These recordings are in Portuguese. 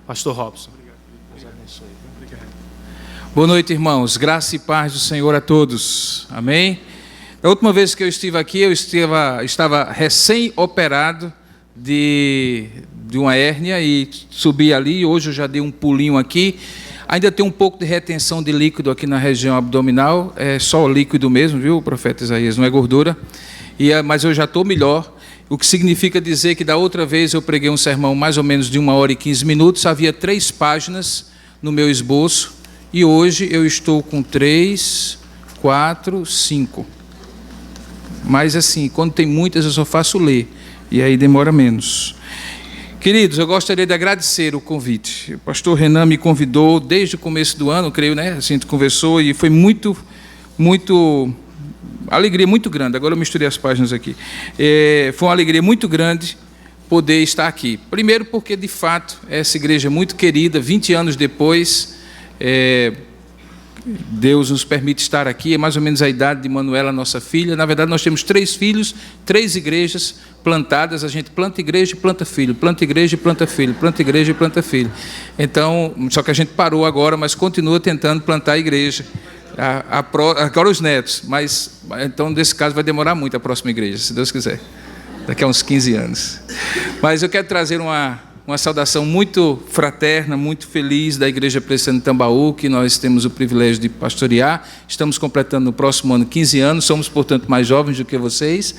Pastor Robson. Deus abençoe. Obrigado. Boa noite, irmãos. Graça e paz do Senhor a todos. Amém? Da última vez que eu estive aqui, eu estava recém-operado de uma hérnia e subi ali. Hoje eu já dei um pulinho aqui. Ainda tem um pouco de retenção de líquido aqui na região abdominal. É só líquido mesmo, viu, profeta Isaías? Não é gordura. Mas eu já estou melhor. O que significa dizer que da outra vez eu preguei um sermão mais ou menos de 1h15. Havia 3 páginas no meu esboço. E hoje eu estou com 3, 4, 5. Mas assim, quando tem muitas eu só faço ler. E aí demora menos. Queridos, eu gostaria de agradecer o convite. O pastor Renan me convidou desde o começo do ano, creio, né? A gente conversou e foi alegria muito grande. Agora eu misturei as páginas aqui. Foi uma alegria muito grande poder estar aqui. Primeiro porque, de fato, essa igreja é muito querida. 20 anos depois, Deus nos permite estar aqui. É mais ou menos a idade de Manuela, nossa filha. Na verdade, nós temos 3 filhos, 3 igrejas plantadas. A gente planta igreja e planta filho, planta igreja e planta filho, planta igreja e planta filho. Então, só que a gente parou agora, mas continua tentando plantar a igreja. Agora os netos, mas então nesse caso vai demorar muito a próxima igreja, se Deus quiser, daqui a uns 15 anos. Mas eu quero trazer uma saudação muito fraterna, muito feliz da Igreja Presbiteriana de Tambaú, que nós temos o privilégio de pastorear. Estamos completando no próximo ano 15 anos, somos, portanto, mais jovens do que vocês.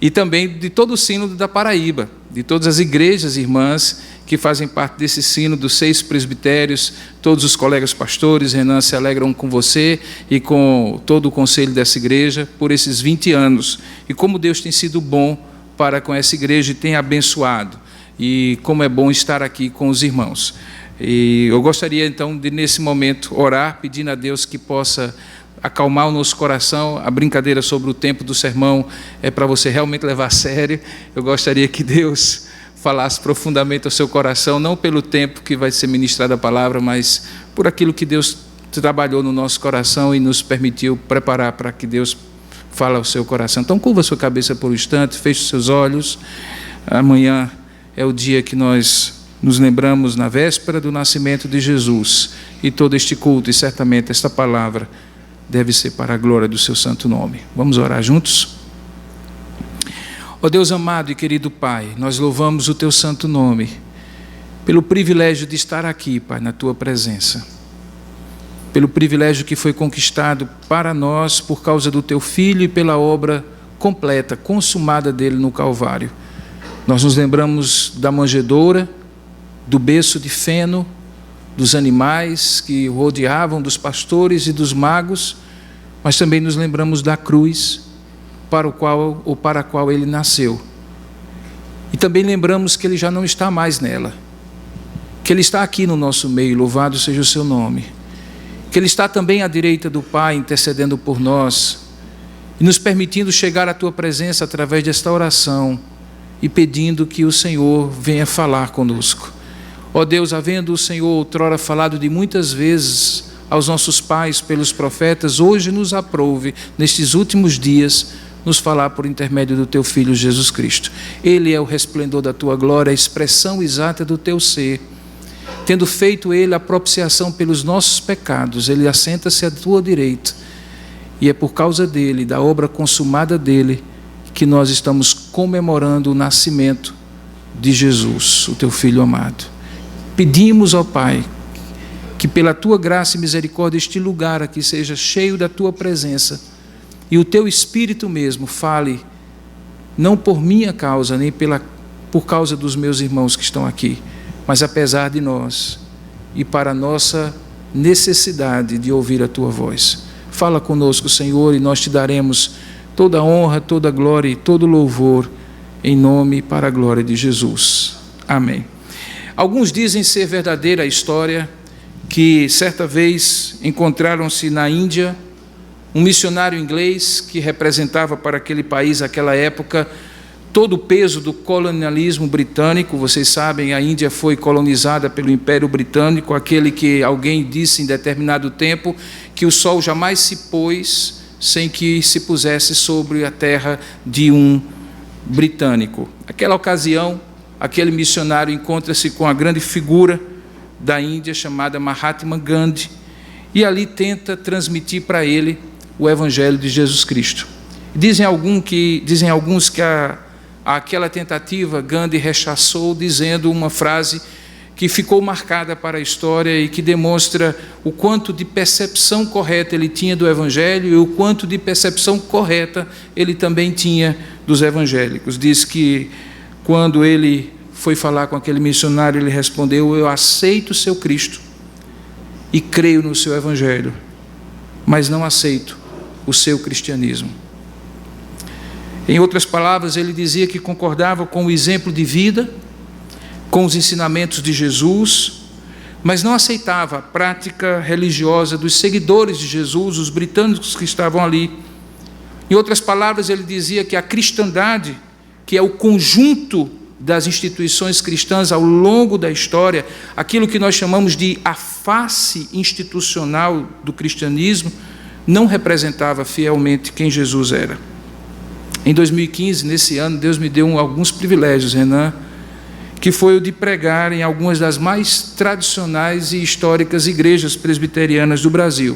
E também de todo o sínodo da Paraíba, de todas as igrejas irmãs que fazem parte desse sínodo, dos 6 presbitérios, todos os colegas pastores. Renan, se alegram com você e com todo o conselho dessa igreja por esses 20 anos. E como Deus tem sido bom para com essa igreja e tem abençoado. E como é bom estar aqui com os irmãos. E eu gostaria, então, de, nesse momento, orar, pedindo a Deus que possa acalmar o nosso coração. A brincadeira sobre o tempo do sermão é para você realmente levar a sério. Eu gostaria que Deus falasse profundamente ao seu coração, não pelo tempo que vai ser ministrada a palavra, mas por aquilo que Deus trabalhou no nosso coração e nos permitiu preparar para que Deus fale ao seu coração. Então, curva a sua cabeça por um instante, feche os seus olhos. Amanhã é o dia que nós nos lembramos na véspera do nascimento de Jesus. E todo este culto, e certamente esta palavra, deve ser para a glória do seu santo nome. Vamos orar juntos? Ó Deus amado e querido Pai, nós louvamos o teu santo nome, pelo privilégio de estar aqui, Pai, na tua presença. Pelo privilégio que foi conquistado para nós por causa do teu Filho e pela obra completa, consumada dele no Calvário. Nós nos lembramos da manjedoura, do berço de feno, dos animais que rodeavam, dos pastores e dos magos, mas também nos lembramos da cruz para a qual ele nasceu. E também lembramos que ele já não está mais nela, que ele está aqui no nosso meio, louvado seja o seu nome, que ele está também à direita do Pai, intercedendo por nós e nos permitindo chegar à tua presença através desta oração e pedindo que o Senhor venha falar conosco. Ó Deus, havendo o Senhor outrora falado de muitas vezes aos nossos pais pelos profetas, hoje nos aprouve, nestes últimos dias, nos falar por intermédio do teu Filho Jesus Cristo. Ele é o resplendor da tua glória, a expressão exata do teu ser. Tendo feito ele a propiciação pelos nossos pecados, ele assenta-se à tua direita. E é por causa dele, da obra consumada dele, que nós estamos comemorando o nascimento de Jesus, o teu Filho amado. Pedimos ao Pai que pela tua graça e misericórdia este lugar aqui seja cheio da tua presença e o teu Espírito mesmo fale, não por minha causa, nem por causa dos meus irmãos que estão aqui, mas apesar de nós e para a nossa necessidade de ouvir a tua voz. Fala conosco, Senhor, e nós te daremos toda a honra, toda a glória e todo o louvor em nome e para a glória de Jesus. Amém. Alguns dizem ser verdadeira a história que certa vez encontraram-se na Índia um missionário inglês que representava para aquele país, aquela época, todo o peso do colonialismo britânico. Vocês sabem, a Índia foi colonizada pelo Império Britânico, aquele que alguém disse em determinado tempo que o sol jamais se pôs sem que se pusesse sobre a terra de um britânico. Naquela ocasião, aquele missionário encontra-se com a grande figura da Índia chamada Mahatma Gandhi, e ali tenta transmitir para ele o Evangelho de Jesus Cristo. Dizem alguns que aquela tentativa Gandhi rechaçou, dizendo uma frase que ficou marcada para a história e que demonstra o quanto de percepção correta ele tinha do Evangelho e o quanto de percepção correta ele também tinha dos evangélicos. Diz que quando ele foi falar com aquele missionário, ele respondeu: eu aceito o seu Cristo e creio no seu Evangelho, mas não aceito o seu cristianismo. Em outras palavras, ele dizia que concordava com o exemplo de vida, com os ensinamentos de Jesus, mas não aceitava a prática religiosa dos seguidores de Jesus, os britânicos que estavam ali. Em outras palavras, ele dizia que a cristandade, que é o conjunto das instituições cristãs ao longo da história, aquilo que nós chamamos de a face institucional do cristianismo, não representava fielmente quem Jesus era. Em 2015, nesse ano, Deus me deu alguns privilégios, Renan, que foi o de pregar em algumas das mais tradicionais e históricas igrejas presbiterianas do Brasil.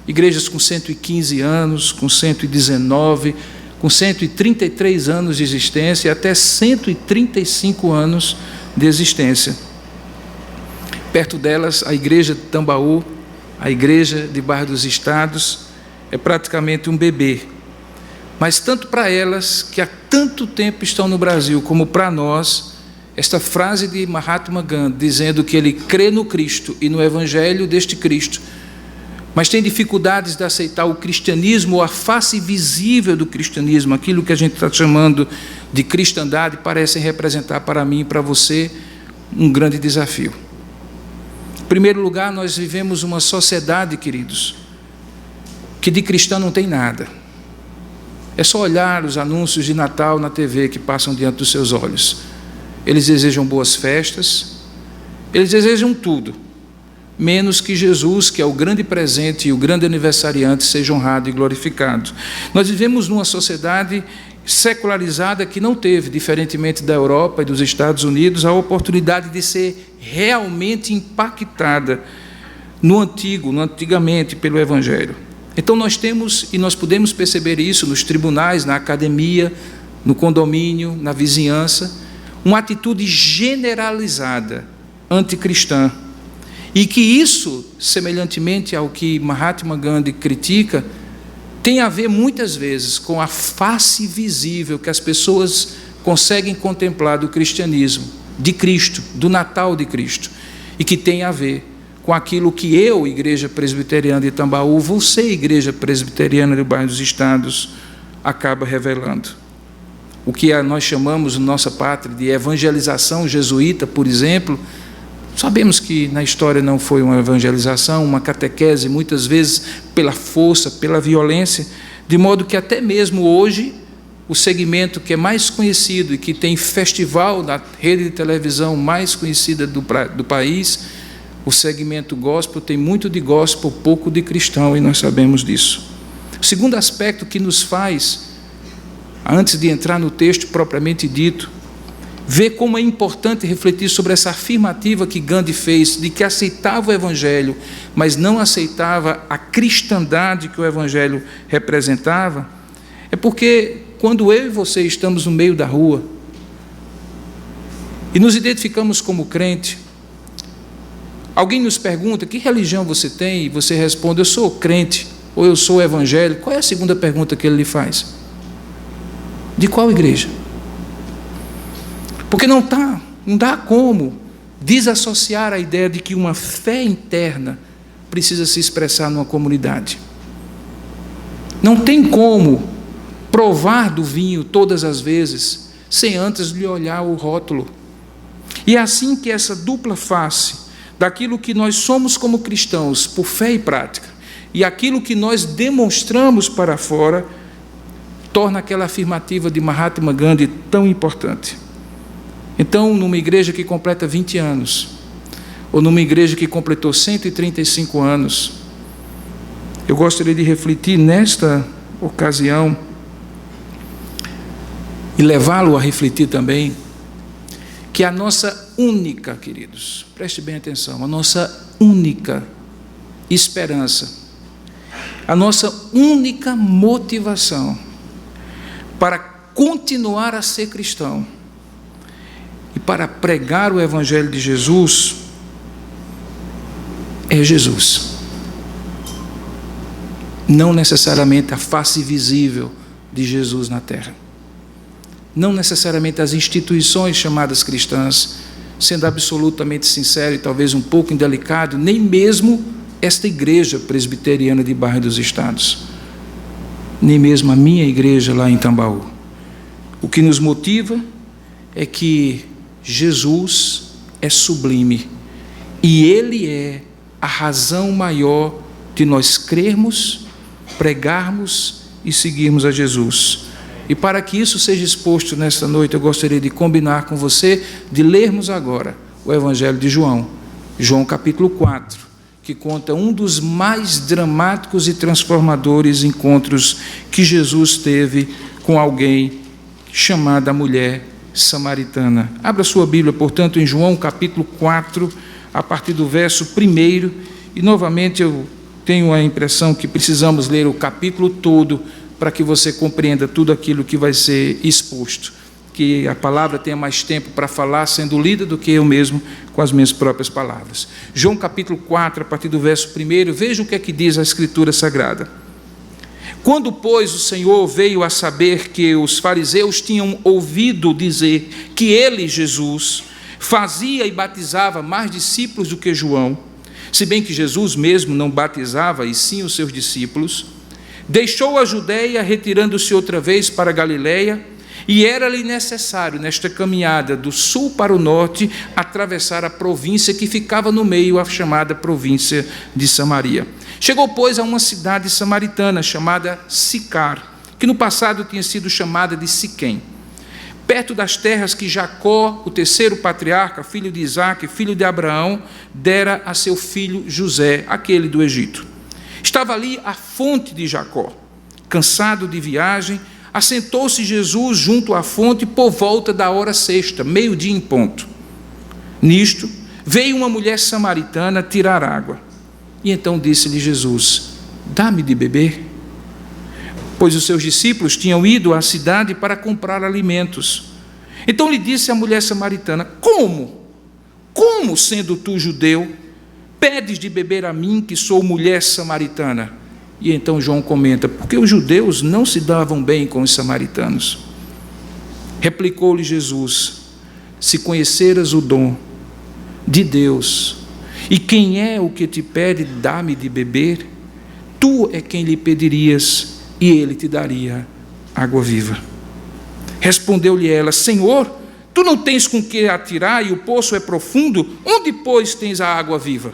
Igrejas com 115 anos, com 119, com 133 anos de existência e até 135 anos de existência. Perto delas, a igreja de Tambaú, a igreja de Bairro dos Estados, é praticamente um bebê. Mas tanto para elas, que há tanto tempo estão no Brasil, como para nós, esta frase de Mahatma Gandhi, dizendo que ele crê no Cristo e no Evangelho deste Cristo, mas tem dificuldades de aceitar o cristianismo, ou a face visível do cristianismo, aquilo que a gente está chamando de cristandade, parecem representar para mim e para você um grande desafio. Em primeiro lugar, nós vivemos uma sociedade, queridos, que de cristão não tem nada. É só olhar os anúncios de Natal na TV que passam diante dos seus olhos. Eles desejam boas festas, eles desejam tudo, menos que Jesus, que é o grande presente e o grande aniversariante, seja honrado e glorificado. Nós vivemos numa sociedade secularizada que não teve, diferentemente da Europa e dos Estados Unidos, a oportunidade de ser realmente impactada antigamente pelo Evangelho. Então nós temos, e nós podemos perceber isso nos tribunais, na academia, no condomínio, na vizinhança, uma atitude generalizada anticristã. E que isso, semelhantemente ao que Mahatma Gandhi critica, tem a ver muitas vezes com a face visível que as pessoas conseguem contemplar do cristianismo, de Cristo, do Natal de Cristo, e que tem a ver com aquilo que eu, Igreja Presbiteriana de Tambaú, você, Igreja Presbiteriana do Bairro dos Estados, acaba revelando. O que nós chamamos, na nossa pátria, de evangelização jesuíta, por exemplo, sabemos que na história não foi uma evangelização, uma catequese, muitas vezes pela força, pela violência, de modo que até mesmo hoje, o segmento que é mais conhecido e que tem festival na rede de televisão mais conhecida do país, o segmento gospel, tem muito de gospel, pouco de cristão, e nós sabemos disso. O segundo aspecto que nos faz, antes de entrar no texto propriamente dito, ver como é importante refletir sobre essa afirmativa que Gandhi fez, de que aceitava o Evangelho, mas não aceitava a cristandade que o Evangelho representava, é porque quando eu e você estamos no meio da rua e nos identificamos como crente, alguém nos pergunta: que religião você tem? E você responde: eu sou crente, ou eu sou evangélico. Qual é a segunda pergunta que ele lhe faz? De qual igreja? Porque não dá como desassociar a ideia de que uma fé interna precisa se expressar numa comunidade. Não tem como provar do vinho todas as vezes sem antes lhe olhar o rótulo. E é assim que essa dupla face daquilo que nós somos como cristãos, por fé e prática, e aquilo que nós demonstramos para fora, torna aquela afirmativa de Mahatma Gandhi tão importante. Então, numa igreja que completa 20 anos, ou numa igreja que completou 135 anos, eu gostaria de refletir nesta ocasião, e levá-lo a refletir também, que a nossa única, queridos, preste bem atenção, a nossa única esperança, a nossa única motivação para continuar a ser cristão e para pregar o Evangelho de Jesus é Jesus. Não necessariamente a face visível de Jesus na terra. Não necessariamente as instituições chamadas cristãs, sendo absolutamente sincero e talvez um pouco indelicado, nem mesmo esta igreja presbiteriana de Barra dos Estados, nem mesmo a minha igreja lá em Tambaú. O que nos motiva é que Jesus é sublime e Ele é a razão maior de nós crermos, pregarmos e seguirmos a Jesus. E para que isso seja exposto nesta noite, eu gostaria de combinar com você de lermos agora o Evangelho de João, João capítulo 4, que conta um dos mais dramáticos e transformadores encontros que Jesus teve com alguém chamada mulher samaritana. Abra sua Bíblia, portanto, em João capítulo 4, a partir do verso 1, e novamente eu tenho a impressão que precisamos ler o capítulo todo para que você compreenda tudo aquilo que vai ser exposto, que a palavra tenha mais tempo para falar sendo lida do que eu mesmo com as minhas próprias palavras. João capítulo 4, a partir do verso 1, veja o que é que diz a Escritura Sagrada. Quando, pois, o Senhor veio a saber que os fariseus tinham ouvido dizer que ele, Jesus, fazia e batizava mais discípulos do que João, se bem que Jesus mesmo não batizava, e sim os seus discípulos, deixou a Judeia, retirando-se outra vez para a Galileia, e era-lhe necessário, nesta caminhada do sul para o norte, atravessar a província que ficava no meio, a chamada província de Samaria. Chegou, pois, a uma cidade samaritana chamada Sicar, que no passado tinha sido chamada de Siquém, perto das terras que Jacó, o terceiro patriarca, filho de Isaque, filho de Abraão, dera a seu filho José, aquele do Egito. Estava ali a fonte de Jacó. Cansado de viagem, assentou-se Jesus junto à fonte por volta da hora sexta, meio-dia em ponto. Nisto, veio uma mulher samaritana tirar água. E então disse-lhe Jesus: dá-me de beber. Pois os seus discípulos tinham ido à cidade para comprar alimentos. Então lhe disse a mulher samaritana: Como, sendo tu judeu, pedes de beber a mim, que sou mulher samaritana? E então João comenta: porque os judeus não se davam bem com os samaritanos. Replicou-lhe Jesus: se conheceras o dom de Deus, e quem é o que te pede, dá-me de beber, tu é quem lhe pedirias, e ele te daria água viva. Respondeu-lhe ela: Senhor, tu não tens com que atirar, e o poço é profundo, onde, pois, tens a água viva?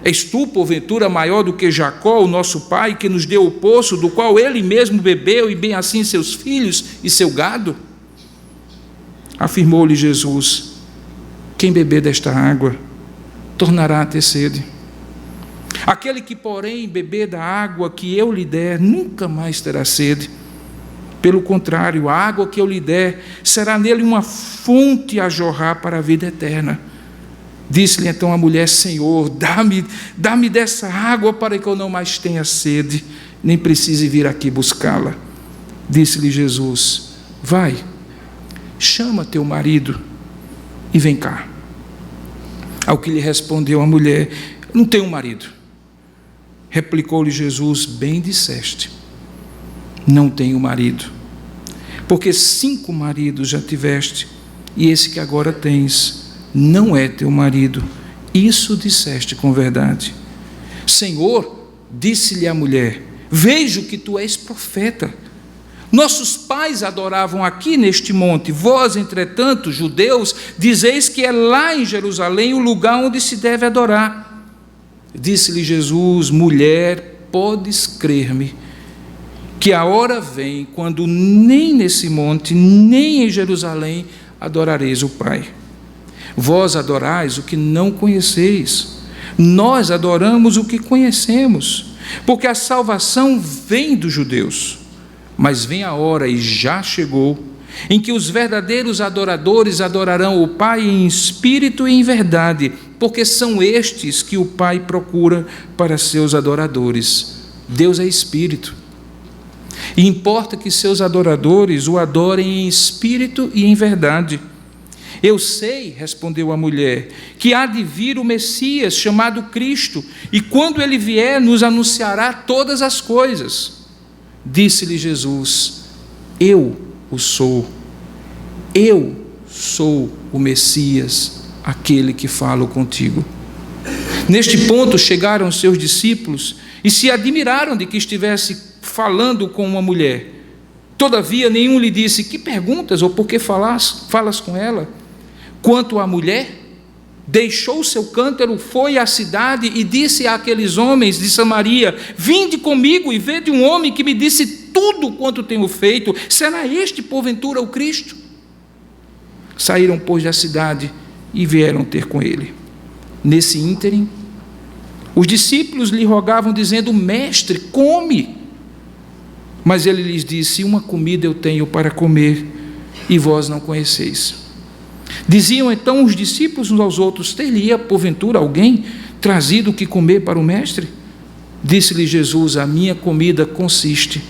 És tu, porventura, maior do que Jacó, o nosso pai, que nos deu o poço, do qual ele mesmo bebeu, e bem assim seus filhos e seu gado? Afirmou-lhe Jesus: quem beber desta água tornará a ter sede. Aquele que, porém, beber da água que eu lhe der, nunca mais terá sede. Pelo contrário, a água que eu lhe der será nele uma fonte a jorrar para a vida eterna. Disse-lhe então a mulher: Senhor, dá-me dessa água para que eu não mais tenha sede, nem precise vir aqui buscá-la. Disse-lhe Jesus: vai, chama teu marido e vem cá. Ao que lhe respondeu a mulher: não tenho marido. Replicou-lhe Jesus: bem disseste, não tenho marido, porque 5 maridos já tiveste, e esse que agora tens não é teu marido. Isso disseste com verdade. Senhor, disse-lhe a mulher, vejo que tu és profeta. Nossos pais adoravam aqui neste monte, vós, entretanto, judeus, dizeis que é lá em Jerusalém o lugar onde se deve adorar. Disse-lhe Jesus: mulher, podes crer-me, que a hora vem quando nem nesse monte, nem em Jerusalém adorareis o Pai. Vós adorais o que não conheceis, nós adoramos o que conhecemos, porque a salvação vem dos judeus. Mas vem a hora, e já chegou, em que os verdadeiros adoradores adorarão o Pai em espírito e em verdade, porque são estes que o Pai procura para seus adoradores. Deus é espírito, e importa que seus adoradores o adorem em espírito e em verdade. Eu sei, respondeu a mulher, que há de vir o Messias, chamado Cristo, e quando ele vier, nos anunciará todas as coisas. Disse-lhe Jesus: eu o sou. Eu sou o Messias, aquele que falo contigo. Neste ponto chegaram seus discípulos e se admiraram de que estivesse falando com uma mulher. Todavia nenhum lhe disse: que perguntas ou por que falas com ela? Quanto à mulher, deixou o seu cântaro, foi à cidade e disse àqueles homens de Samaria: vinde comigo e vede um homem que me disse tudo quanto tenho feito. Será este porventura o Cristo? Saíram, pois, da cidade e vieram ter com ele. Nesse ínterim, os discípulos lhe rogavam, dizendo: mestre, come. Mas ele lhes disse: uma comida eu tenho para comer e vós não conheceis. Diziam então os discípulos uns aos outros: ter-lhe-ia porventura alguém trazido o que comer para o mestre? Disse-lhe Jesus: a minha comida consiste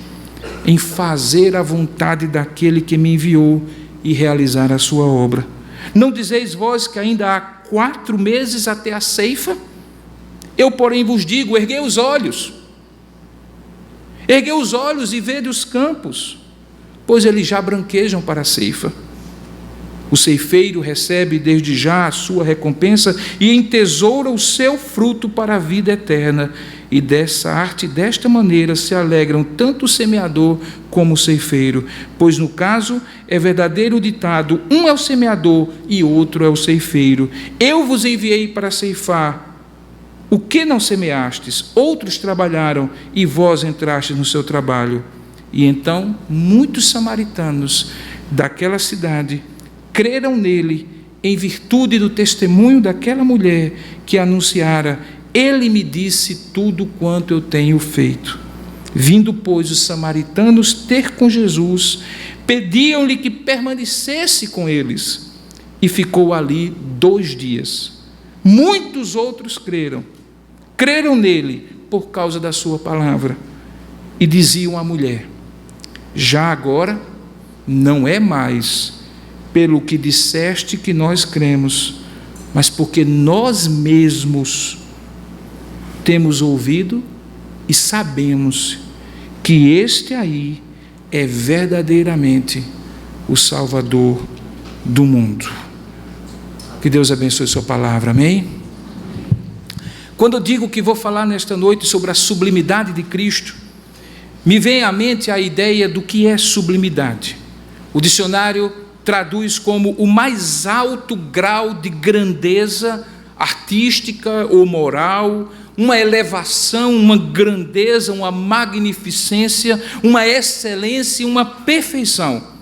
em fazer a vontade daquele que me enviou e realizar a sua obra. Não dizeis vós que ainda há 4 meses até a ceifa? Eu, porém, vos digo: erguei os olhos e vede os campos, pois eles já branquejam para a ceifa. O ceifeiro recebe desde já a sua recompensa e entesoura o seu fruto para a vida eterna. E desta maneira se alegram tanto o semeador como o ceifeiro, pois no caso é verdadeiro o ditado: um é o semeador e outro é o ceifeiro. Eu vos enviei para ceifar o que não semeastes, outros trabalharam e vós entrastes no seu trabalho. E então muitos samaritanos daquela cidade creram nele em virtude do testemunho daquela mulher que anunciara: ele me disse tudo quanto eu tenho feito. Vindo, pois, os samaritanos ter com Jesus, pediam-lhe que permanecesse com eles, e ficou ali 2 dias. Muitos outros creram nele por causa da sua palavra, e diziam à mulher: já agora não é mais pelo que disseste que nós cremos, mas porque nós mesmos temos ouvido e sabemos que este aí é verdadeiramente o Salvador do mundo. Que Deus abençoe sua palavra, amém? Quando eu digo que vou falar nesta noite sobre a sublimidade de Cristo, me vem à mente a ideia do que é sublimidade. O dicionário traduz como o mais alto grau de grandeza artística ou moral, uma elevação, uma grandeza, uma magnificência, uma excelência, uma perfeição.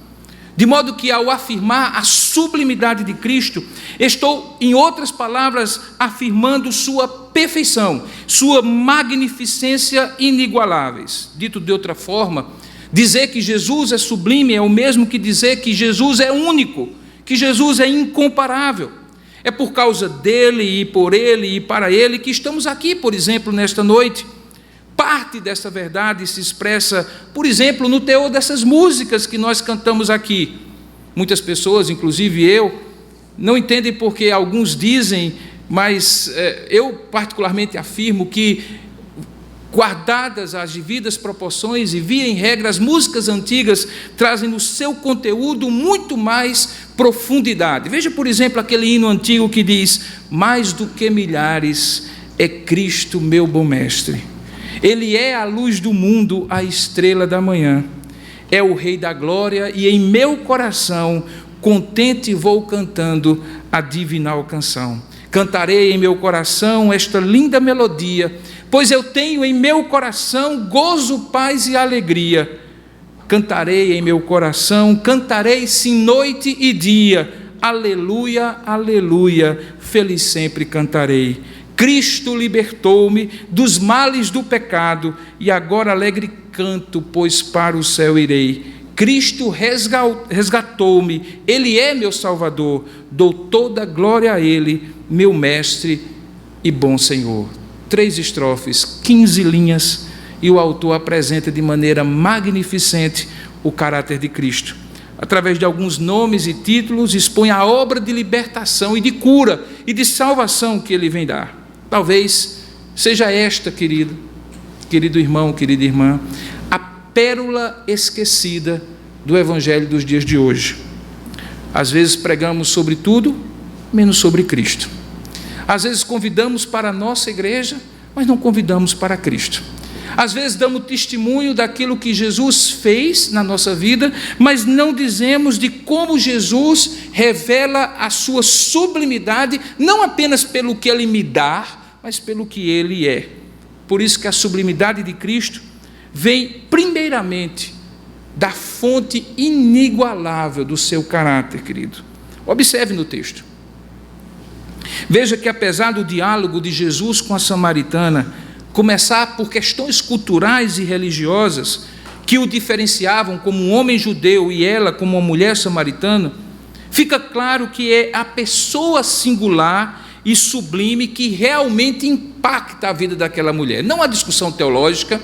De modo que, ao afirmar a sublimidade de Cristo, estou, em outras palavras, afirmando sua perfeição, sua magnificência inigualáveis. Dito de outra forma, dizer que Jesus é sublime é o mesmo que dizer que Jesus é único, que Jesus é incomparável. É por causa dele e por ele e para ele que estamos aqui, por exemplo, nesta noite. Parte dessa verdade se expressa, por exemplo, no teor dessas músicas que nós cantamos aqui. Muitas pessoas, inclusive eu, não entendem porque alguns dizem, mas eu particularmente afirmo que, guardadas as devidas proporções e via em regra, as músicas antigas trazem no seu conteúdo muito mais profundidade. Veja, por exemplo, aquele hino antigo que diz: mais do que milhares é Cristo meu bom mestre. Ele é a luz do mundo, a estrela da manhã. É o Rei da glória e em meu coração contente vou cantando a divinal canção. Cantarei em meu coração esta linda melodia, pois eu tenho em meu coração gozo, paz e alegria. Cantarei em meu coração, cantarei sim noite e dia. Aleluia, aleluia, feliz sempre cantarei. Cristo libertou-me dos males do pecado, e agora alegre canto, pois para o céu irei. Cristo resgatou-me, Ele é meu Salvador, dou toda a glória a Ele, meu Mestre e bom Senhor. 3 estrofes, 15 linhas, e o autor apresenta de maneira magnificente o caráter de Cristo. Através de alguns nomes e títulos, expõe a obra de libertação e de cura e de salvação que Ele vem dar. Talvez seja esta, querido irmão, querida irmã, a pérola esquecida do Evangelho dos dias de hoje. Às vezes pregamos sobre tudo, menos sobre Cristo. Às vezes convidamos para a nossa igreja, mas não convidamos para Cristo. Às vezes damos testemunho daquilo que Jesus fez na nossa vida, mas não dizemos de como Jesus revela a sua sublimidade, não apenas pelo que Ele me dá, mas pelo que Ele é. Por isso que a sublimidade de Cristo vem primeiramente da fonte inigualável do seu caráter, querido. Observe no texto. Veja que apesar do diálogo de Jesus com a samaritana começar por questões culturais e religiosas que o diferenciavam como um homem judeu e ela como uma mulher samaritana, fica claro que é a pessoa singular e sublime que realmente impacta a vida daquela mulher. Não a discussão teológica,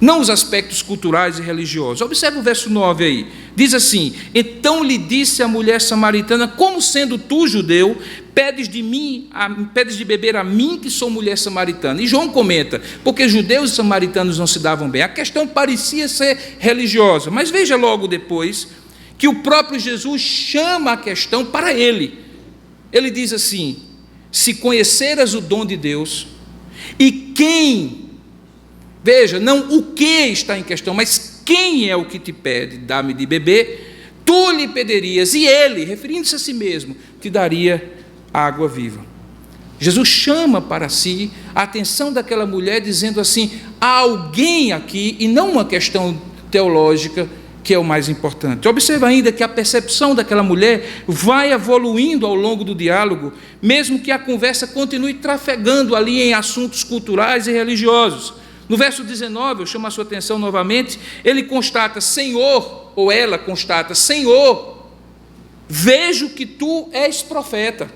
não os aspectos culturais e religiosos. Observe o verso 9 aí. Diz assim: então lhe disse a mulher samaritana, como sendo tu judeu, pedes de beber a mim, que sou mulher samaritana. E João comenta, porque judeus e samaritanos não se davam bem. A questão parecia ser religiosa, mas veja logo depois que o próprio Jesus chama a questão para ele. Ele diz assim: se conheceras o dom de Deus, e quem, veja, não o que está em questão, mas quem é o que te pede, dá-me de beber, tu lhe pedirias, e ele, referindo-se a si mesmo, te daria água viva. Jesus chama para si a atenção daquela mulher, dizendo assim: há alguém aqui, e não uma questão teológica, que é o mais importante. Observa ainda que a percepção daquela mulher vai evoluindo ao longo do diálogo, mesmo que a conversa continue trafegando ali em assuntos culturais e religiosos. No verso 19, eu chamo a sua atenção novamente, ele constata: Senhor, ou ela constata: Senhor, vejo que tu és profeta.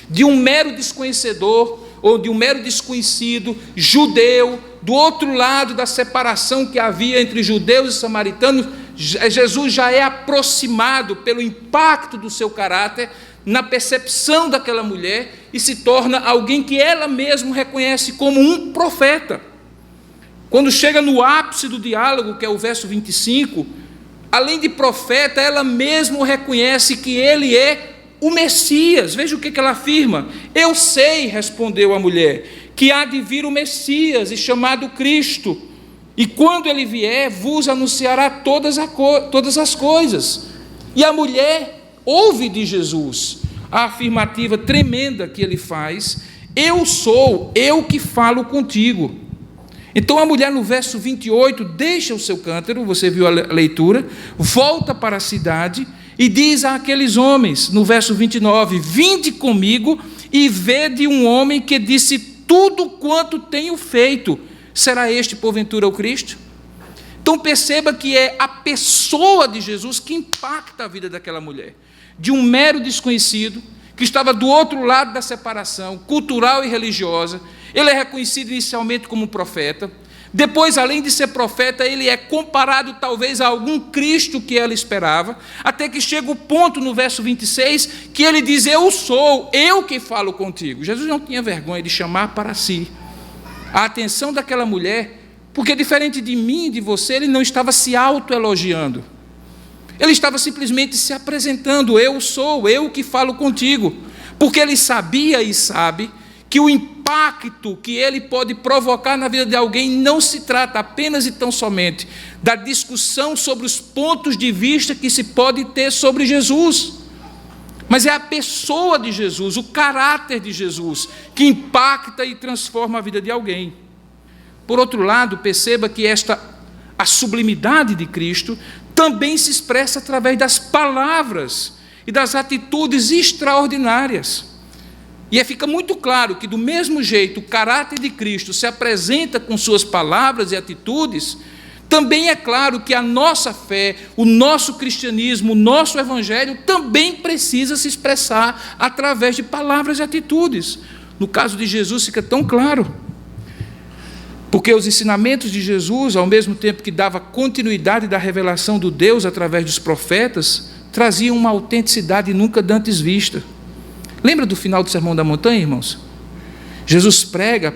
De um mero desconhecedor, ou de um mero desconhecido, judeu, do outro lado da separação que havia entre judeus e samaritanos, Jesus já é aproximado pelo impacto do seu caráter na percepção daquela mulher e se torna alguém que ela mesma reconhece como um profeta. Quando chega no ápice do diálogo, que é o verso 25, além de profeta, ela mesma reconhece que ele é o Messias. Veja o que ela afirma: eu sei, respondeu a mulher, que há de vir o Messias, e chamado Cristo, e quando ele vier, vos anunciará todas as coisas. E a mulher ouve de Jesus a afirmativa tremenda que ele faz: eu sou, eu que falo contigo. Então a mulher, no verso 28, deixa o seu cântaro, você viu a leitura, volta para a cidade e diz àqueles homens, no verso 29, vinde comigo e vede um homem que disse tudo quanto tenho feito. Será este, porventura, o Cristo? Então perceba que é a pessoa de Jesus que impacta a vida daquela mulher. De um mero desconhecido, que estava do outro lado da separação cultural e religiosa, ele é reconhecido inicialmente como profeta. Depois, além de ser profeta, ele é comparado talvez a algum Cristo que ela esperava, até que chega o ponto no verso 26, que ele diz: eu sou, eu que falo contigo. Jesus não tinha vergonha de chamar para si a atenção daquela mulher, porque diferente de mim e de você, ele não estava se autoelogiando. Ele estava simplesmente se apresentando: eu sou, eu que falo contigo. Porque ele sabia e sabe que o impacto que ele pode provocar na vida de alguém não se trata apenas e tão somente da discussão sobre os pontos de vista que se pode ter sobre Jesus, mas é a pessoa de Jesus, o caráter de Jesus, que impacta e transforma a vida de alguém. Por outro lado, perceba que a sublimidade de Cristo também se expressa através das palavras e das atitudes extraordinárias. E fica muito claro que, do mesmo jeito, o caráter de Cristo se apresenta com suas palavras e atitudes, Também é claro que a nossa fé, o nosso cristianismo, o nosso evangelho também precisa se expressar através de palavras e atitudes. No caso de Jesus fica tão claro, porque os ensinamentos de Jesus, ao mesmo tempo que dava continuidade da revelação do Deus através dos profetas, traziam uma autenticidade nunca dantes vista. Lembra do final do Sermão da Montanha, irmãos? Jesus prega,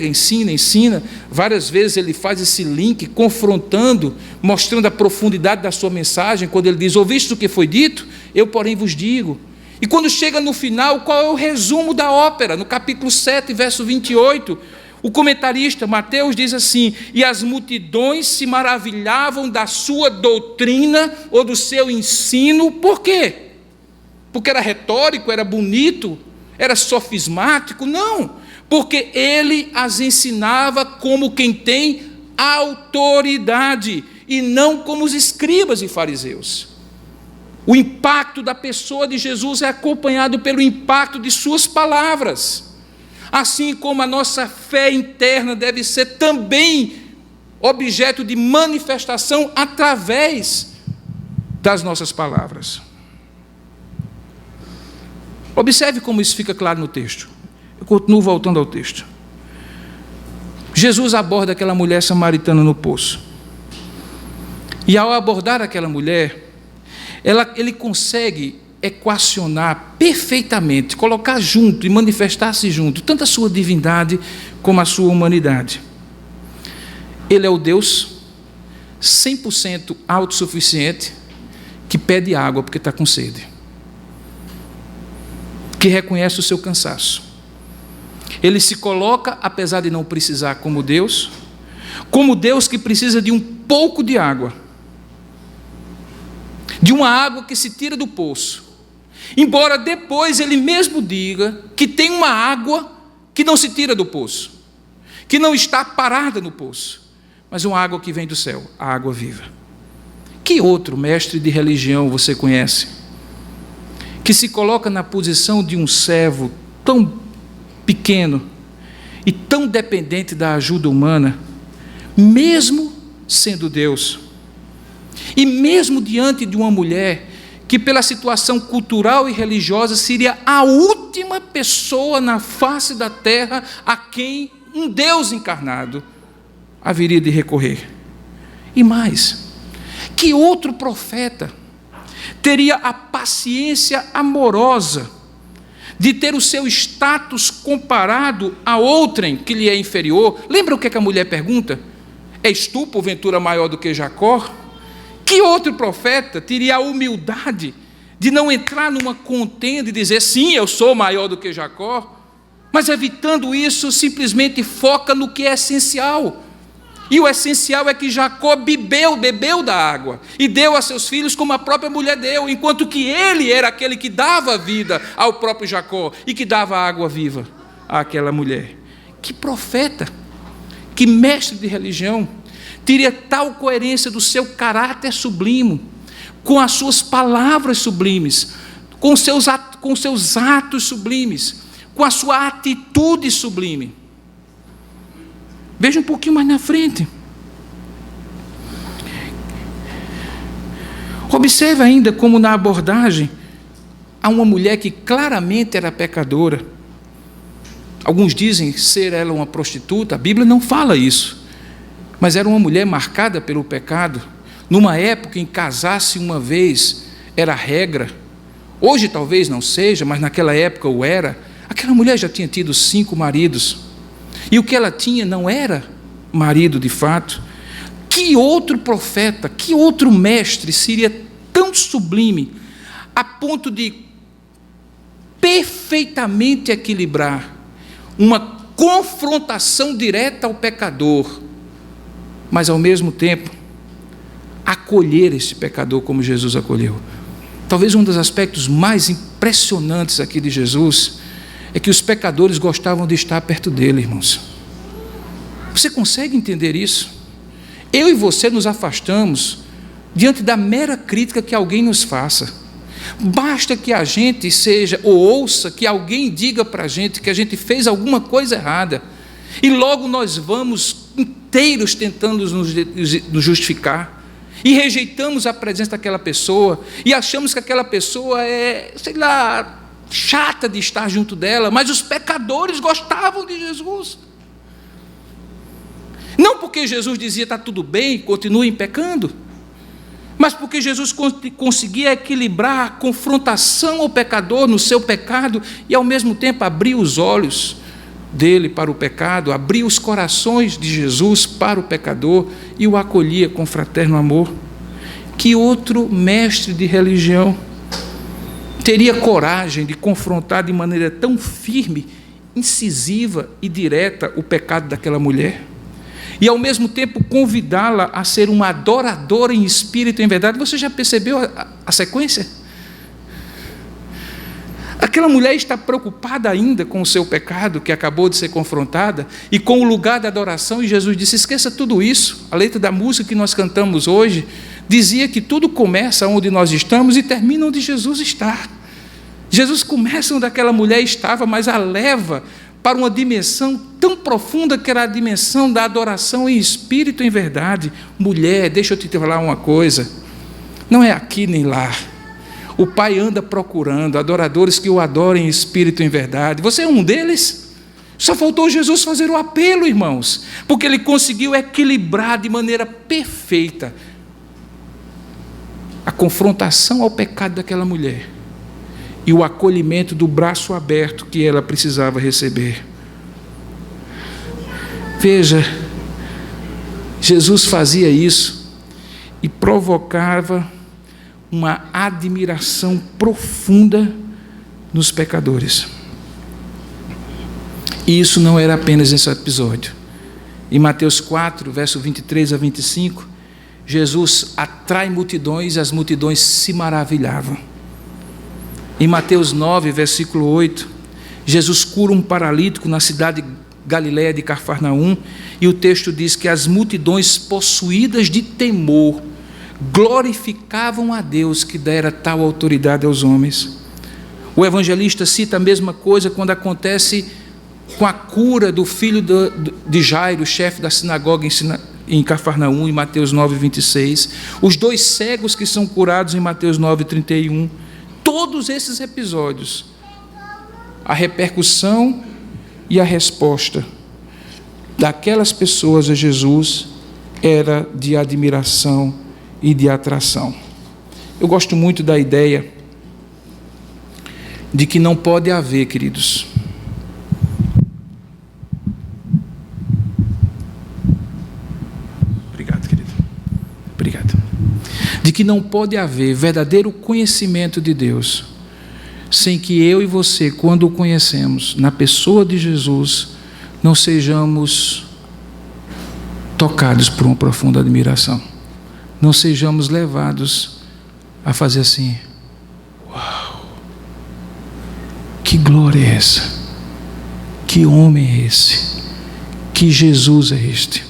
ensina. Várias vezes ele faz esse link, confrontando, mostrando a profundidade da sua mensagem, quando ele diz: ouvistes o que foi dito? Eu, porém, vos digo. E quando chega no final, qual é o resumo da ópera? No capítulo 7, verso 28, o comentarista Mateus diz assim: e as multidões se maravilhavam da sua doutrina ou do seu ensino. Por quê? Porque era retórico, era bonito, era sofismático? Não, porque ele as ensinava como quem tem autoridade, e não como os escribas e fariseus. O impacto da pessoa de Jesus é acompanhado pelo impacto de suas palavras, assim como a nossa fé interna deve ser também objeto de manifestação através das nossas palavras. Observe como isso fica claro no texto. Eu continuo voltando ao texto. Jesus aborda aquela mulher samaritana no poço. E ao abordar aquela mulher, ele consegue equacionar perfeitamente, colocar junto e manifestar-se junto, tanto a sua divindade como a sua humanidade. Ele é o Deus 100% autossuficiente, que pede água porque está com sede, que reconhece o seu cansaço. Ele se coloca, apesar de não precisar, como Deus que precisa de um pouco de água, de uma água que se tira do poço, embora depois ele mesmo diga que tem uma água que não se tira do poço, que não está parada no poço, mas uma água que vem do céu, a água viva. Que outro mestre de religião você conhece que se coloca na posição de um servo tão pequeno e tão dependente da ajuda humana, mesmo sendo Deus, e mesmo diante de uma mulher que, pela situação cultural e religiosa, seria a última pessoa na face da terra a quem um Deus encarnado haveria de recorrer? E mais, que outro profeta teria a paciência amorosa de ter o seu status comparado a outrem que lhe é inferior? Lembra o que a mulher pergunta? És tu, porventura, maior do que Jacó? Que outro profeta teria a humildade de não entrar numa contenda e dizer: sim, eu sou maior do que Jacó, mas evitando isso, simplesmente foca no que é essencial. E o essencial é que Jacó bebeu da água e deu a seus filhos como a própria mulher deu, enquanto que ele era aquele que dava vida ao próprio Jacó e que dava água viva àquela mulher. Que profeta, que mestre de religião teria tal coerência do seu caráter sublime, com as suas palavras sublimes, com seus atos sublimes, com a sua atitude sublime? Veja um pouquinho mais na frente. Observe ainda como na abordagem há uma mulher que claramente era pecadora. Alguns dizem ser ela uma prostituta, a Bíblia não fala isso, mas era uma mulher marcada pelo pecado, numa época em que casar-se uma vez era regra. Hoje talvez não seja, mas naquela época o era. Aquela mulher já tinha tido 5 maridos. E o que ela tinha não era marido de fato. Que outro profeta, que outro mestre seria tão sublime a ponto de perfeitamente equilibrar uma confrontação direta ao pecador, mas ao mesmo tempo acolher esse pecador como Jesus acolheu? Talvez um dos aspectos mais impressionantes aqui de Jesus é que os pecadores gostavam de estar perto dele, irmãos. Você consegue entender isso? Eu e você nos afastamos diante da mera crítica que alguém nos faça. Basta que a gente seja, ou ouça que alguém diga para a gente que a gente fez alguma coisa errada, e logo nós vamos inteiros tentando nos justificar, e rejeitamos a presença daquela pessoa, e achamos que aquela pessoa é, sei lá, chata de estar junto dela, mas os pecadores gostavam de Jesus. Não porque Jesus dizia está tudo bem, continuem pecando, mas porque Jesus conseguia equilibrar a confrontação ao pecador no seu pecado e ao mesmo tempo abrir os olhos dele para o pecado, abrir os corações de Jesus para o pecador e o acolhia com fraterno amor. Que outro mestre de religião teria coragem de confrontar de maneira tão firme, incisiva e direta o pecado daquela mulher? E ao mesmo tempo convidá-la a ser uma adoradora em espírito e em verdade. Você já percebeu a sequência? Aquela mulher está preocupada ainda com o seu pecado, que acabou de ser confrontada, e com o lugar da adoração, e Jesus disse, esqueça tudo isso. A letra da música que nós cantamos hoje dizia que tudo começa onde nós estamos e termina onde Jesus está. Jesus começa onde aquela mulher estava, mas a leva para uma dimensão tão profunda que era a dimensão da adoração em espírito e em verdade. Mulher, deixa eu te falar uma coisa, não é aqui nem lá. O Pai anda procurando adoradores que o adorem em espírito e em verdade. Você é um deles? Só faltou Jesus fazer o apelo, irmãos, porque ele conseguiu equilibrar de maneira perfeita a confrontação ao pecado daquela mulher e o acolhimento do braço aberto que ela precisava receber. Veja, Jesus fazia isso e provocava uma admiração profunda nos pecadores. E isso não era apenas esse episódio. Em Mateus 4, verso 23 a 25, Jesus atrai multidões e as multidões se maravilhavam. Em Mateus 9, versículo 8, Jesus cura um paralítico na cidade Galileia de Cafarnaum, e o texto diz que as multidões possuídas de temor glorificavam a Deus que dera tal autoridade aos homens. O evangelista cita a mesma coisa quando acontece com a cura do filho de Jairo, chefe da sinagoga em Cafarnaum, em Mateus 9, 26. Os dois cegos que são curados em Mateus 9, 31. Todos esses episódios, a repercussão e a resposta daquelas pessoas a Jesus era de admiração e de atração. Eu gosto muito da ideia de que não pode haver, queridos, de que não pode haver verdadeiro conhecimento de Deus sem que eu e você, quando o conhecemos na pessoa de Jesus, não sejamos tocados por uma profunda admiração, não sejamos levados a fazer assim, uau, que glória é essa, que homem é esse, que Jesus é este.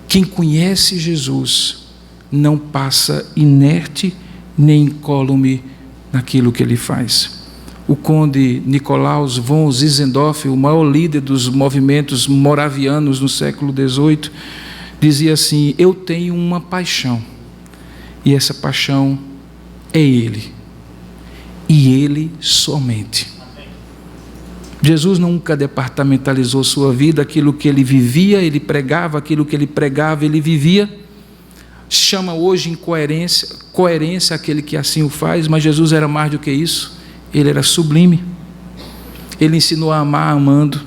Quem conhece Jesus não passa inerte nem incólume naquilo que ele faz. O conde Nicolaus von Zinzendorf, o maior líder dos movimentos moravianos no século XVIII, dizia assim: eu tenho uma paixão, e essa paixão é Ele, e Ele somente. Jesus nunca departamentalizou sua vida, aquilo que ele vivia, ele pregava, aquilo que ele pregava, ele vivia. Chama hoje em coerência aquele que assim o faz, mas Jesus era mais do que isso, ele era sublime. Ele ensinou a amar amando,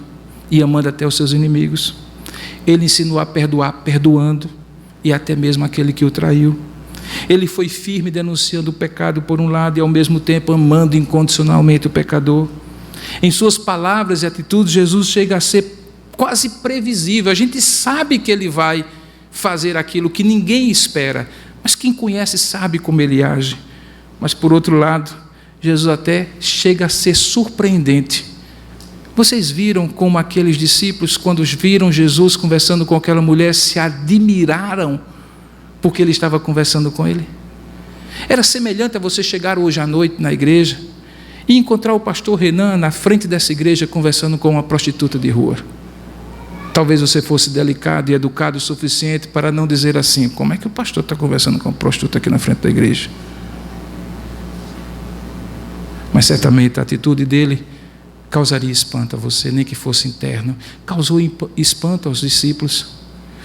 e amando até os seus inimigos. Ele ensinou a perdoar perdoando, e até mesmo aquele que o traiu. Ele foi firme denunciando o pecado por um lado, e ao mesmo tempo amando incondicionalmente o pecador. Em suas palavras e atitudes, Jesus chega a ser quase previsível. A gente sabe que ele vai fazer aquilo que ninguém espera, mas quem conhece sabe como ele age. Mas por outro lado, Jesus até chega a ser surpreendente. Vocês viram como aqueles discípulos, quando viram Jesus conversando com aquela mulher, se admiraram porque ele estava conversando com ele? Era semelhante a você chegar hoje à noite na igreja e encontrar o pastor Renan na frente dessa igreja conversando com uma prostituta de rua. Talvez você fosse delicado e educado o suficiente para não dizer assim: como é que o pastor está conversando com uma prostituta aqui na frente da igreja? Mas certamente a atitude dele causaria espanto a você, nem que fosse interno. Causou espanto aos discípulos.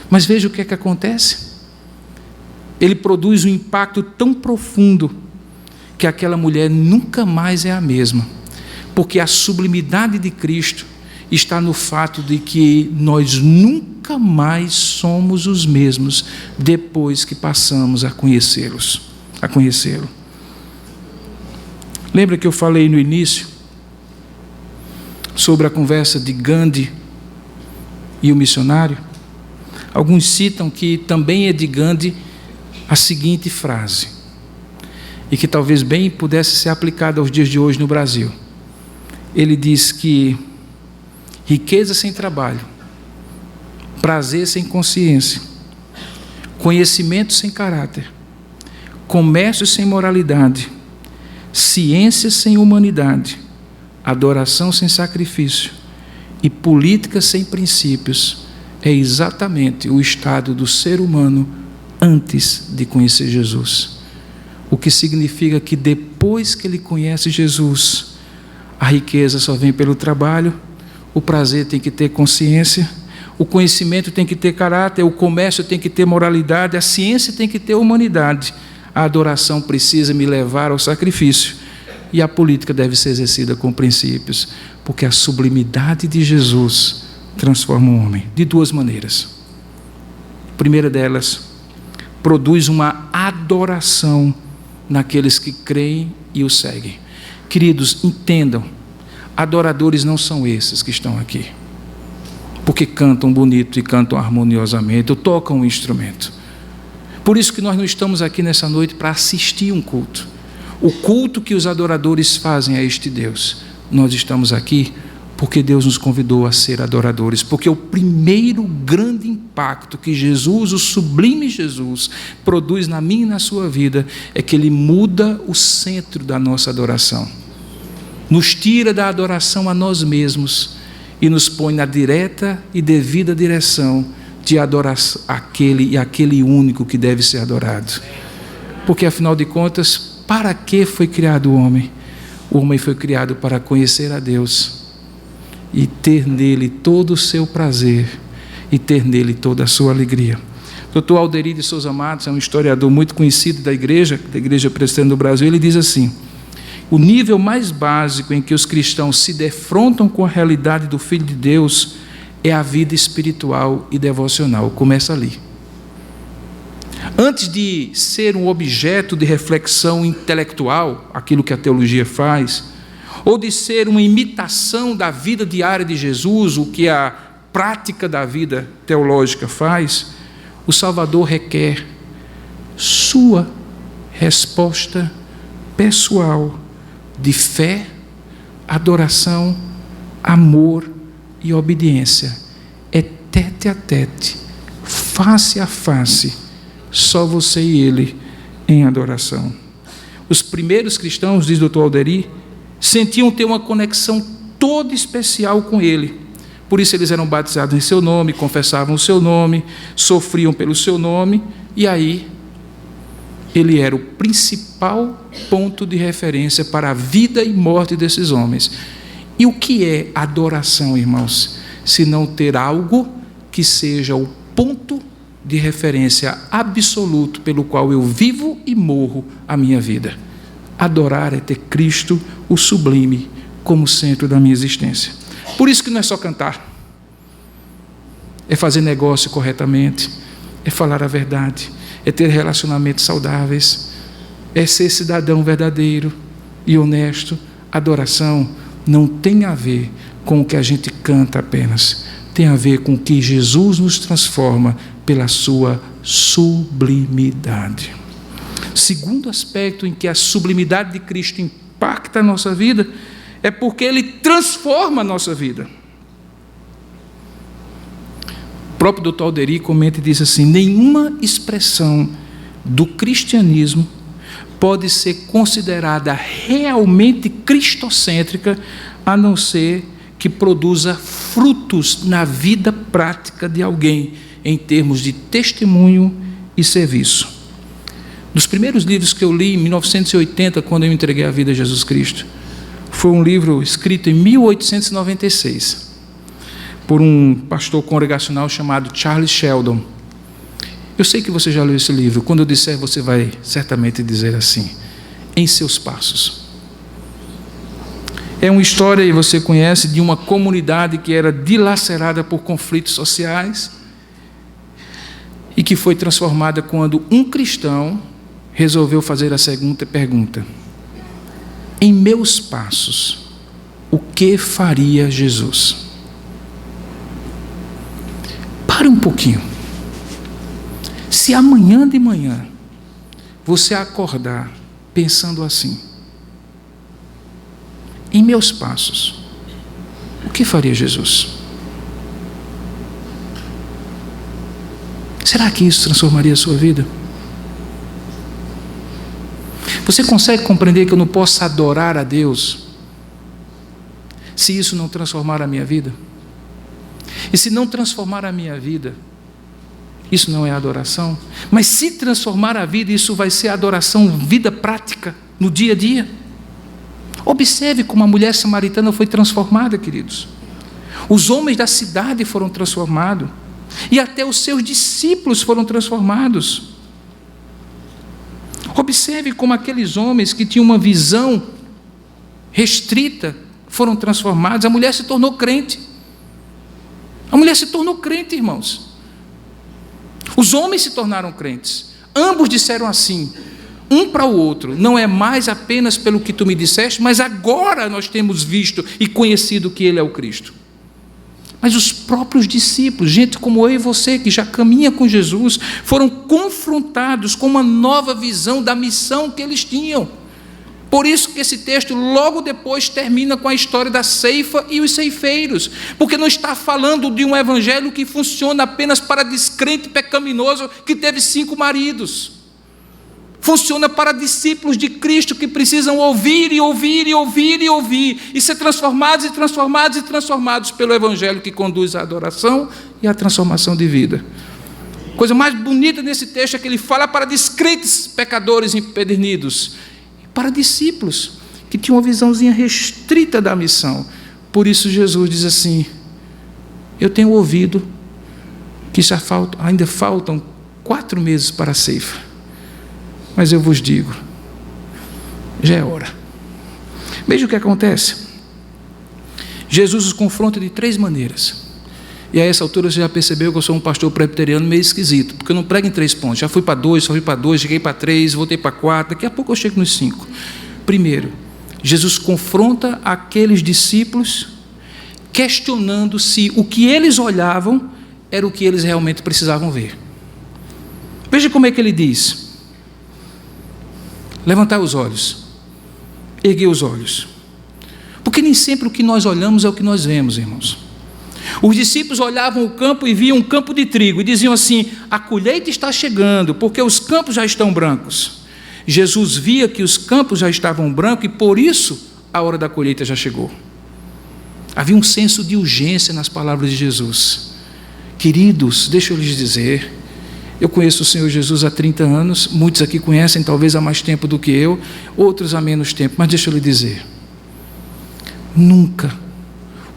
Mas veja o que é que acontece. Ele produz um impacto tão profundo que aquela mulher nunca mais é a mesma, porque a sublimidade de Cristo está no fato de que nós nunca mais somos os mesmos depois que passamos a conhecê-lo. Lembra que eu falei no início sobre a conversa de Gandhi e o missionário? Alguns citam que também é de Gandhi a seguinte frase, e que talvez bem pudesse ser aplicada aos dias de hoje no Brasil. Ele diz que riqueza sem trabalho, prazer sem consciência, conhecimento sem caráter, comércio sem moralidade, ciência sem humanidade, adoração sem sacrifício e política sem princípios é exatamente o estado do ser humano antes de conhecer Jesus. O que significa que depois que ele conhece Jesus, a riqueza só vem pelo trabalho, o prazer tem que ter consciência, o conhecimento tem que ter caráter, o comércio tem que ter moralidade, a ciência tem que ter humanidade, a adoração precisa me levar ao sacrifício e a política deve ser exercida com princípios, porque a sublimidade de Jesus transforma o homem de duas maneiras. A primeira delas, produz uma adoração naqueles que creem e o seguem. Queridos, entendam, adoradores não são esses que estão aqui, porque cantam bonito e cantam harmoniosamente, ou tocam um instrumento. Por isso que nós não estamos aqui nessa noite para assistir um culto. O culto que os adoradores fazem a este Deus. Nós estamos aqui porque Deus nos convidou a ser adoradores, porque o primeiro grande impacto que Jesus, o sublime Jesus, produz na minha e na sua vida, é que Ele muda o centro da nossa adoração. Nos tira da adoração a nós mesmos e nos põe na direta e devida direção de adorar aquele único que deve ser adorado. Porque, afinal de contas, para que foi criado o homem? O homem foi criado para conhecer a Deus e ter nele todo o seu prazer e ter nele toda a sua alegria. Dr. Alderi de Souza Matos é um historiador muito conhecido da Igreja Presbiteriana do Brasil. Ele diz assim: o nível mais básico em que os cristãos se defrontam com a realidade do Filho de Deus é a vida espiritual e devocional. Começa ali. Antes de ser um objeto de reflexão intelectual, aquilo que a teologia faz, ou de ser uma imitação da vida diária de Jesus, o que a prática da vida teológica faz, o Salvador requer sua resposta pessoal de fé, adoração, amor e obediência. É tete a tete, face a face, só você e Ele em adoração. Os primeiros cristãos, diz Dr. Alderi, sentiam ter uma conexão toda especial com Ele. Por isso eles eram batizados em seu nome, confessavam o seu nome, sofriam pelo seu nome, e aí Ele era o principal ponto de referência para a vida e morte desses homens. E o que é adoração, irmãos? Se não ter algo que seja o ponto de referência absoluto pelo qual eu vivo e morro a minha vida. Adorar é ter Cristo, o sublime, como centro da minha existência. Por isso que não é só cantar, é fazer negócio corretamente, é falar a verdade, é ter relacionamentos saudáveis, é ser cidadão verdadeiro e honesto. Adoração não tem a ver com o que a gente canta apenas, tem a ver com o que Jesus nos transforma pela sua sublimidade. Segundo aspecto em que a sublimidade de Cristo impacta a nossa vida é porque Ele transforma a nossa vida. O próprio Dr. Alderi comenta e diz assim: nenhuma expressão do cristianismo pode ser considerada realmente cristocêntrica a não ser que produza frutos na vida prática de alguém, em termos de testemunho e serviço. Dos primeiros livros que eu li em 1980, quando eu entreguei a vida a Jesus Cristo, foi um livro escrito em 1896, por um pastor congregacional chamado Charles Sheldon. Eu sei que você já leu esse livro. Quando eu disser, você vai certamente dizer assim: Em Seus Passos. É uma história, e você conhece, de uma comunidade que era dilacerada por conflitos sociais e que foi transformada quando um cristão resolveu fazer a seguinte pergunta: em meus passos, o que faria Jesus? Pare um pouquinho. Se amanhã de manhã você acordar pensando assim: em meus passos, o que faria Jesus? Será que isso transformaria a sua vida? Você consegue compreender que eu não posso adorar a Deus se isso não transformar a minha vida? E se não transformar a minha vida, isso não é adoração? Mas se transformar a vida, isso vai ser adoração, vida prática, no dia a dia. Observe como a mulher samaritana foi transformada, queridos. Os homens da cidade foram transformados. E até os seus discípulos foram transformados. Observe como aqueles homens que tinham uma visão restrita foram transformados. A mulher se tornou crente. A mulher se tornou crente, irmãos. Os homens se tornaram crentes. Ambos disseram assim, um para o outro: não é mais apenas pelo que tu me disseste, mas agora nós temos visto e conhecido que Ele é o Cristo. Mas os próprios discípulos, gente como eu e você, que já caminha com Jesus, foram confrontados com uma nova visão da missão que eles tinham. Por isso que esse texto logo depois termina com a história da ceifa e os ceifeiros, porque não está falando de um evangelho que funciona apenas para descrente pecaminoso que teve 5 maridos. Funciona para discípulos de Cristo que precisam ouvir e ouvir e ouvir e ouvir e ser transformados e transformados e transformados pelo evangelho que conduz à adoração e à transformação de vida. A coisa mais bonita nesse texto é que ele fala para descrentes pecadores empedernidos, para discípulos que tinham uma visãozinha restrita da missão. Por isso Jesus diz assim: eu tenho ouvido que ainda faltam 4 meses para a ceifa, mas eu vos digo, já é hora. Veja o que acontece. Jesus os confronta de 3 maneiras. E a essa altura você já percebeu que eu sou um pastor presbiteriano meio esquisito, porque eu não prego em 3 pontos. Já fui para 2, só fui para 2, cheguei para 3, voltei para 4, daqui a pouco eu chego nos 5. Primeiro, Jesus confronta aqueles discípulos questionando se o que eles olhavam era o que eles realmente precisavam ver. Veja como é que ele diz: levantai os olhos, erguei os olhos. Porque nem sempre o que nós olhamos é o que nós vemos, irmãos. Os discípulos olhavam o campo e viam um campo de trigo e diziam assim: a colheita está chegando, porque os campos já estão brancos. Jesus via que os campos já estavam brancos e por isso a hora da colheita já chegou. Havia um senso de urgência nas palavras de Jesus. Queridos, deixa eu lhes dizer, eu conheço o Senhor Jesus há 30 anos, muitos aqui conhecem talvez há mais tempo do que eu, outros há menos tempo, mas deixa eu lhe dizer, nunca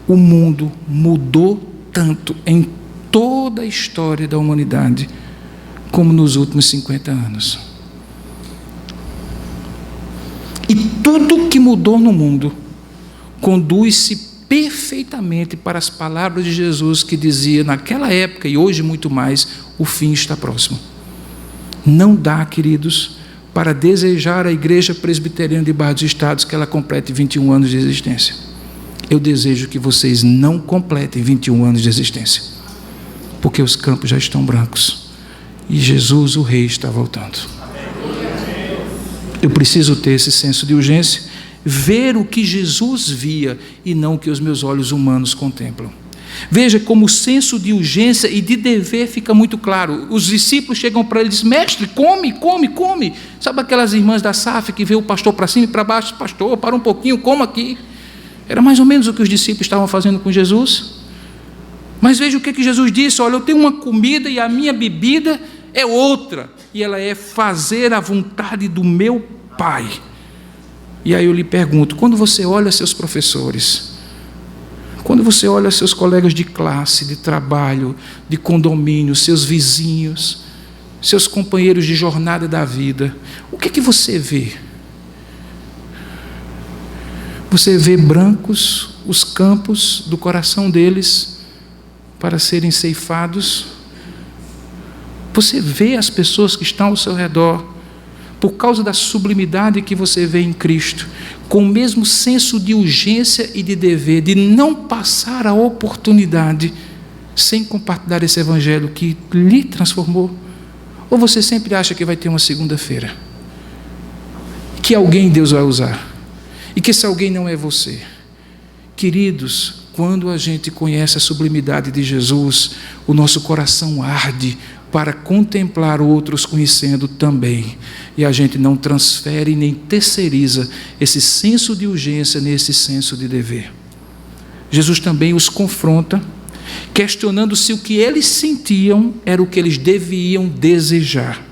o mundo mudou tanto em toda a história da humanidade como nos últimos 50 anos. E tudo que mudou no mundo conduz-se perfeitamente para as palavras de Jesus que dizia naquela época e hoje muito mais: o fim está próximo. Não dá, queridos, para desejar a Igreja Presbiteriana de Barra dos Estados que ela complete 21 anos de existência. Eu desejo que vocês não completem 21 anos de existência, porque os campos já estão brancos e Jesus, o Rei, está voltando. Eu preciso ter esse senso de urgência, ver o que Jesus via e não o que os meus olhos humanos contemplam. Veja como o senso de urgência e de dever fica muito claro. Os discípulos chegam para ele e dizem: mestre, come, come, come. Sabe aquelas irmãs da SAF que vê o pastor para cima e para baixo? Pastor, para um pouquinho, coma aqui. Era mais ou menos o que os discípulos estavam fazendo com Jesus. Mas veja o que Jesus disse: olha, eu tenho uma comida e a minha bebida é outra, e ela é fazer a vontade do meu Pai. E aí eu lhe pergunto, quando você olha seus professores, quando você olha seus colegas de classe, de trabalho, de condomínio, seus vizinhos, seus companheiros de jornada da vida, o que você vê? Você vê brancos os campos do coração deles para serem ceifados? Você vê as pessoas que estão ao seu redor, por causa da sublimidade que você vê em Cristo, com o mesmo senso de urgência e de dever, de não passar a oportunidade sem compartilhar esse evangelho que lhe transformou? Ou você sempre acha que vai ter uma segunda-feira, que alguém Deus vai usar, e que esse alguém não é você? Queridos, quando a gente conhece a sublimidade de Jesus, o nosso coração arde para contemplar outros conhecendo também, e a gente não transfere nem terceiriza esse senso de urgência nesse senso de dever. Jesus também os confronta, questionando se o que eles sentiam era o que eles deviam desejar.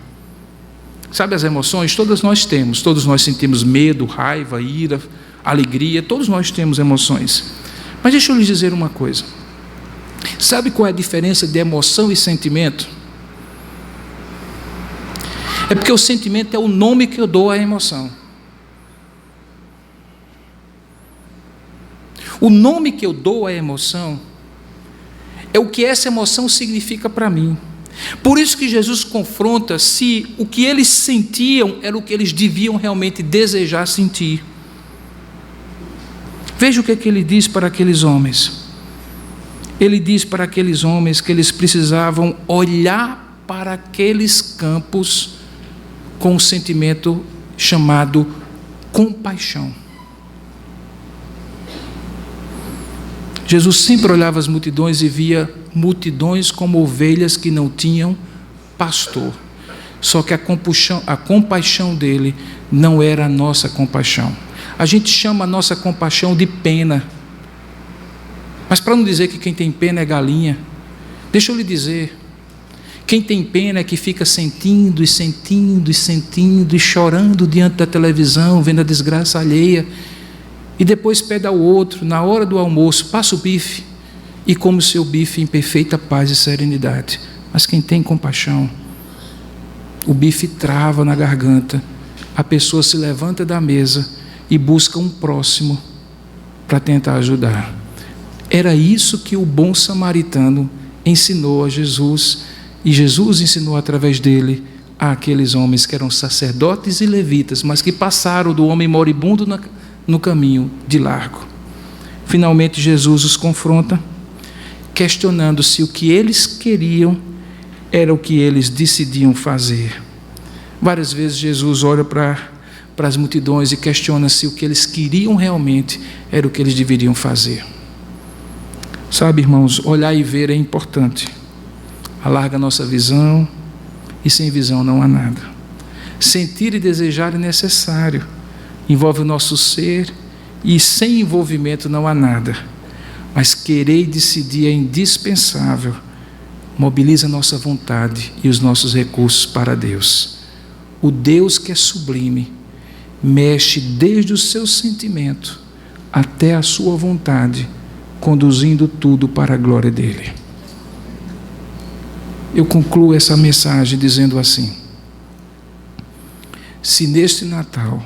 Sabe as emoções? Todas nós temos, todos nós sentimos medo, raiva, ira, alegria, todos nós temos emoções. Mas deixa eu lhes dizer uma coisa. Sabe qual é a diferença de emoção e sentimento? É porque o sentimento é o nome que eu dou à emoção. O nome que eu dou à emoção é o que essa emoção significa para mim. Por isso que Jesus confronta se o que eles sentiam era o que eles deviam realmente desejar sentir. Veja o que ele diz para aqueles homens. Ele diz para aqueles homens que eles precisavam olhar para aqueles campos com um sentimento chamado compaixão. Jesus sempre olhava as multidões e via multidões como ovelhas que não tinham pastor. Só que a compaixão dele não era a nossa compaixão. A gente chama a nossa compaixão de pena. Mas para não dizer que quem tem pena é galinha, deixa eu lhe dizer, quem tem pena é que fica sentindo e chorando diante da televisão, vendo a desgraça alheia, e depois pede ao outro, na hora do almoço, passa o bife, e come o seu bife em perfeita paz e serenidade. Mas quem tem compaixão, o bife trava na garganta, a pessoa se levanta da mesa e busca um próximo para tentar ajudar. Era isso que o bom samaritano ensinou a Jesus, e Jesus ensinou através dele àqueles homens que eram sacerdotes e levitas, mas que passaram do homem moribundo no caminho de largo. Finalmente Jesus os confronta, questionando se o que eles queriam era o que eles decidiam fazer. Várias vezes Jesus olha para as multidões e questiona se o que eles queriam realmente era o que eles deveriam fazer. Sabe, irmãos, olhar e ver é importante. Alarga a nossa visão, e sem visão não há nada. Sentir e desejar é necessário, envolve o nosso ser, e sem envolvimento não há nada. Mas querer e decidir é indispensável, mobiliza a nossa vontade e os nossos recursos para Deus. O Deus que é sublime, mexe desde o seu sentimento até a sua vontade, conduzindo tudo para a glória dele. Eu concluo essa mensagem dizendo assim: se neste Natal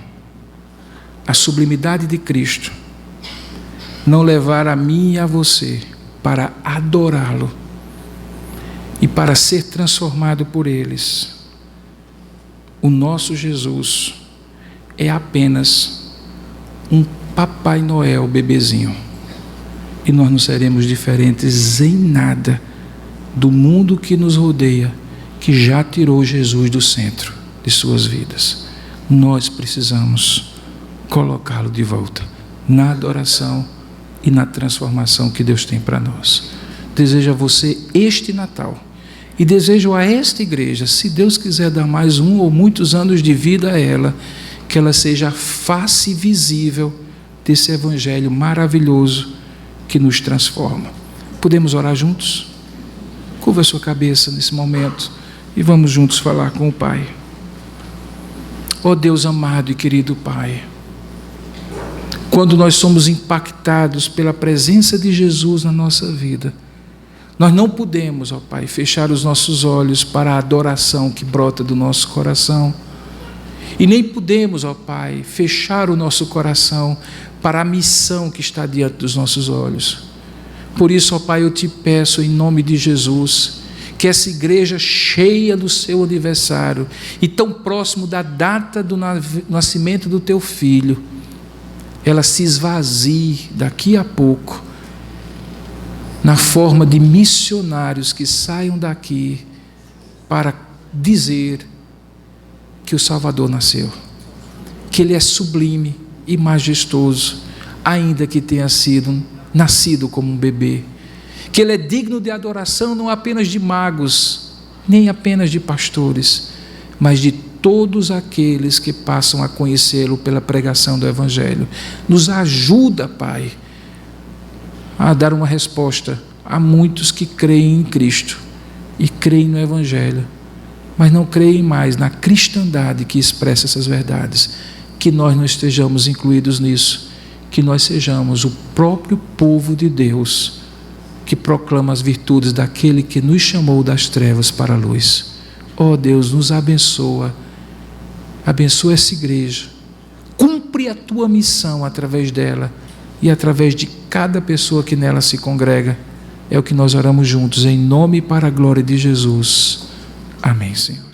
a sublimidade de Cristo não levar a mim e a você para adorá-lo e para ser transformado por eles, o nosso Jesus é apenas um Papai Noel bebezinho, e nós não seremos diferentes em nada do mundo que nos rodeia, que já tirou Jesus do centro de suas vidas. Nós precisamos colocá-lo de volta na adoração e na transformação que Deus tem para nós. Desejo a você este Natal, e desejo a esta igreja, se Deus quiser dar mais um ou muitos anos de vida a ela, que ela seja a face visível desse evangelho maravilhoso que nos transforma. Por Podemos orar juntos? Curva a sua cabeça nesse momento e vamos juntos falar com o Pai. Ó Deus amado e querido Pai, quando nós somos impactados pela presença de Jesus na nossa vida, nós não podemos, ó Pai, fechar os nossos olhos para a adoração que brota do nosso coração, e nem podemos, ó Pai, fechar o nosso coração para a missão que está diante dos nossos olhos. Por isso, ó Pai, eu te peço em nome de Jesus, que essa igreja cheia do seu aniversário e tão próximo da data do nascimento do teu filho, ela se esvazie daqui a pouco na forma de missionários que saiam daqui para dizer que o Salvador nasceu, que Ele é sublime e majestoso, ainda que tenha nascido como um bebê, que Ele é digno de adoração não apenas de magos, nem apenas de pastores, mas de todos aqueles que passam a conhecê-lo pela pregação do Evangelho. Nos ajuda, Pai, a dar uma resposta a muitos que creem em Cristo e creem no Evangelho, mas não creem mais na cristandade que expressa essas verdades. Que nós não estejamos incluídos nisso, que nós sejamos o próprio povo de Deus que proclama as virtudes daquele que nos chamou das trevas para a luz. Ó Deus, nos abençoa essa igreja, cumpre a tua missão através dela e através de cada pessoa que nela se congrega. É o que nós oramos juntos, em nome e para a glória de Jesus. Amém, Senhor.